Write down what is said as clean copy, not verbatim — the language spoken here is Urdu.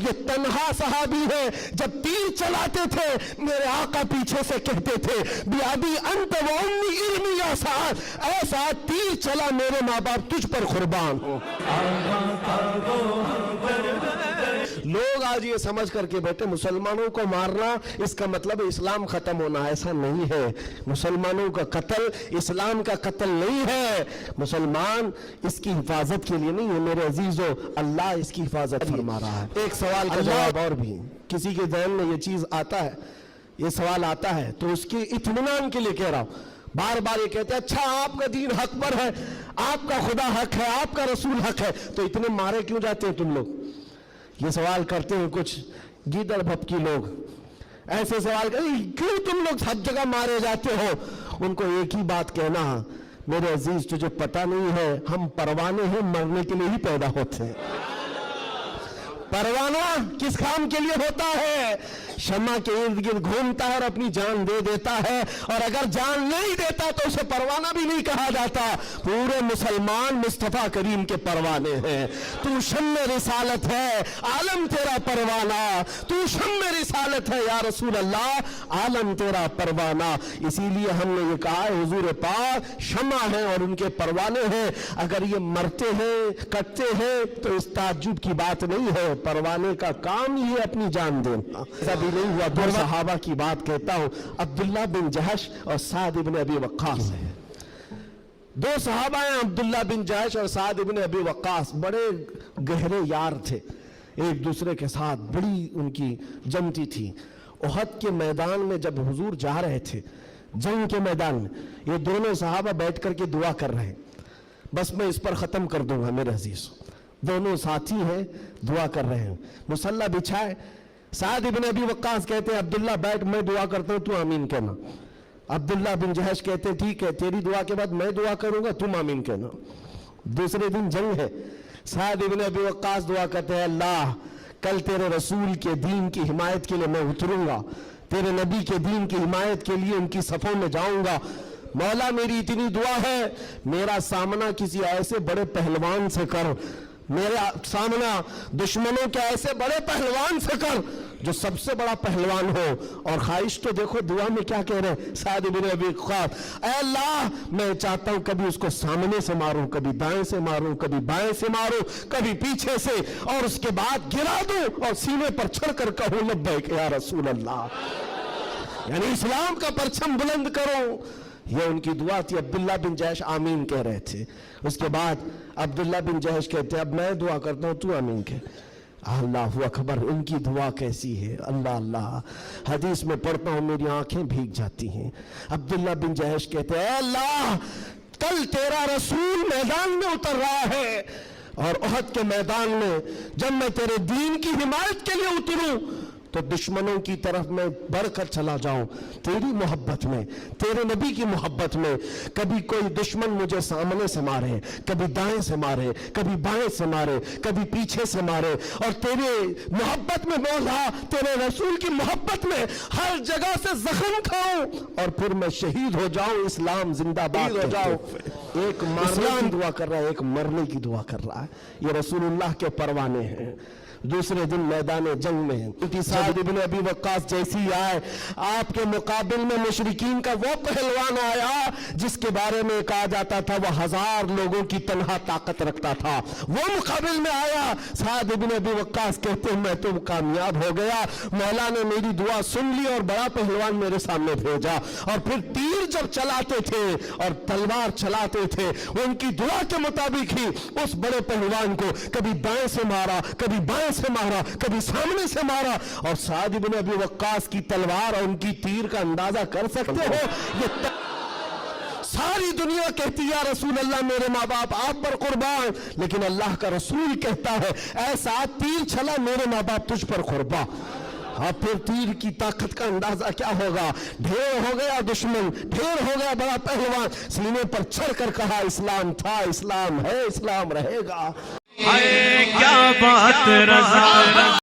یہ تنہا صحابی ہے، جب تیر چلاتے تھے میرے آقا پیچھے سے کہتے تھے بیابی انت و امی ارمی یا سعد، اے سعد تیر چلا میرے ماں باپ تجھ پر قربان ہو۔ لوگ آج یہ سمجھ کر کے بیٹھے مسلمانوں کو مارنا اس کا مطلب اسلام ختم ہونا، ایسا نہیں ہے۔ مسلمانوں کا قتل اسلام کا قتل نہیں ہے، مسلمان اس کی حفاظت کے لیے نہیں ہے میرے عزیزو، اللہ اس کی حفاظت فرما رہا ہے۔ ایک سوال کا جواب اور بھی، کسی کے ذہن میں یہ چیز آتا ہے، یہ سوال آتا ہے تو اس کی اطمینان کے لیے کہہ رہا ہوں، بار بار یہ کہتے ہیں اچھا آپ کا دین حق پر ہے، آپ کا خدا حق ہے، آپ کا رسول حق ہے، تو اتنے مارے کیوں جاتے ہیں تم لوگ؟ یہ سوال کرتے ہیں کچھ گیدڑ بھپکی لوگ، ایسے سوال کرتے ہیں کیوں تم لوگ سب جگہ مارے جاتے ہو؟ ان کو ایک ہی بات کہنا، میرے عزیز تجھے پتہ نہیں ہے ہم پروانے ہیں، مرنے کے لیے ہی پیدا ہوتے ہیں۔ پروانہ کس کام کے لیے ہوتا ہے؟ شمع کے ارد گرد گھومتا ہے اور اپنی جان دے دیتا ہے، اور اگر جان نہیں دیتا تو اسے پروانہ بھی نہیں کہا جاتا۔ پورے مسلمان مصطفیٰ کریم کے پروانے ہیں۔ تو شمع رسالت ہے، عالم تیرا پروانہ، تو شمع رسالت ہے یا رسول اللہ، عالم تیرا پروانہ۔ اسی لیے ہم نے یہ کہا ہے حضور پاک شمع ہیں اور ان کے پروانے ہیں، اگر یہ مرتے ہیں کٹتے ہیں تو اس تعجب کی بات نہیں ہے، پروانے کا کام ہی ہے اپنی جان دینا۔ ایسا بھی نہیں ہوا۔ دو صحابہ کی بات کہتا ہوں، عبداللہ بن جہش اور سعد ابن ابی وقاص۔ دو صحابہ ہیں، عبداللہ بن جہش اور سعد ابن ابی وقاص، بڑے گہرے یار تھے، ایک دوسرے کے ساتھ بڑی ان کی جمتی تھی۔ احد کے میدان میں جب حضور جا رہے تھے، جنگ کے میدان میں، یہ دونوں صحابہ بیٹھ کر کے دعا کر رہے ہیں۔ بس میں اس پر ختم کر دوں گا میرے عزیز، دونوں ساتھی ہیں دعا کر رہے ہیں، مصلی بچھائے۔ سعد ابن ابی وقاص کہتے ہیں عبداللہ بیٹھ میں دعا کرتا ہوں تو آمین کہنا۔ عبداللہ بن جہش کہتے ہیں ٹھیک ہے تیری دعا کے بعد میں دعا کروں گا تم آمین کہنا۔ دوسرے دن جنگ ہے، سعد ابن ابی وقاص دعا کرتے ہیں اللہ کل تیرے رسول کے دین کی حمایت کے لیے میں اتروں گا، تیرے نبی کے دین کی حمایت کے لیے ان کی صفوں میں جاؤں گا، مولا میری اتنی دعا ہے میرا سامنا کسی ایسے بڑے پہلوان سے کر، میرا سامنا دشمنوں کے ایسے بڑے پہلوان سے کر جو سب سے بڑا پہلوان ہو۔ اور خواہش تو دیکھو دعا میں کیا کہہ رہے ہیں سعد بن ابی وقاص، اے اللہ میں چاہتا ہوں کبھی اس کو سامنے سے ماروں، کبھی دائیں سے ماروں، کبھی بائیں سے ماروں، کبھی پیچھے سے، اور اس کے بعد گرا دوں اور سینے پر چڑھ کر کہوں لبیک یا رسول اللہ، یعنی اسلام کا پرچم بلند کرو۔ یہ ان کی دعا تھی۔ عبداللہ بن جہش آمین کہہ رہے تھے۔ اس کے بعد عبداللہ بن جہش کہتے ہیں اب میں دعا کرتا ہوں تو آمین کہہ۔ اللہ اکبر، ان کی دعا کیسی ہے، اللہ اللہ، حدیث میں پڑھتا ہوں میری آنکھیں بھیگ جاتی ہیں۔ عبداللہ بن جہش کہتے ہیں اے اللہ کل تیرا رسول میدان میں اتر رہا ہے، اور احد کے میدان میں جب میں تیرے دین کی حمایت کے لیے اتروں تو دشمنوں کی طرف میں بڑھ کر چلا جاؤں تیری محبت میں، تیرے نبی کی محبت میں۔ کبھی کوئی دشمن مجھے سامنے سے مارے، کبھی دائیں سے مارے، کبھی بائیں سے مارے، کبھی پیچھے سے مارے، اور تیرے محبت میں مولا، تیرے رسول کی محبت میں ہر جگہ سے زخم کھاؤں اور پھر میں شہید ہو جاؤں، اسلام زندہ باد ہو جاؤ۔ ایک مارنے کی دعا کر رہا ہے، ایک مرنے کی دعا کر رہا ہے۔ یہ رسول اللہ کے پروانے ہیں۔ دوسرے دن میدان جنگ میں سعد بن ابی وقاص جیسی آئے، آپ کے مقابل میں مشرکین کا وہ پہلوان آیا جس کے بارے میں کہا جاتا تھا وہ 1000 لوگوں کی تنہا طاقت رکھتا تھا، وہ مقابل میں آیا۔ سعد بن ابی وقاص کہتے ہیں میں تو کامیاب ہو گیا، مولا نے میری دعا سن لی اور بڑا پہلوان میرے سامنے بھیجا، اور پھر تیر جب چلاتے تھے اور تلوار چلاتے تھے ان کی دعا کے مطابق ہی اس بڑے پہلوان کو کبھی دائیں سے مارا، کبھی بائیں سے مارا، کبھی سامنے سے مارا۔ اور سعد بن ابی وقاص کی تلوار اور ان کی تیر کا اندازہ کر سکتے ہو؟ یہ ساری دنیا کہتی یا رسول اللہ میرے ماں باپ آپ پر قربان، لیکن اللہ کا رسول کہتا ہے اے سعد تیر چلا میرے ماں باپ تجھ پر قربان۔ اب پھر تیر کی طاقت کا اندازہ کیا ہوگا؟ ڈھیر ہو گیا دشمن، ڈھیر ہو گیا بڑا پہلوان، سینے پر چڑھ کر کہا اسلام تھا، اسلام ہے، اسلام رہے گا۔ کیا بات رضا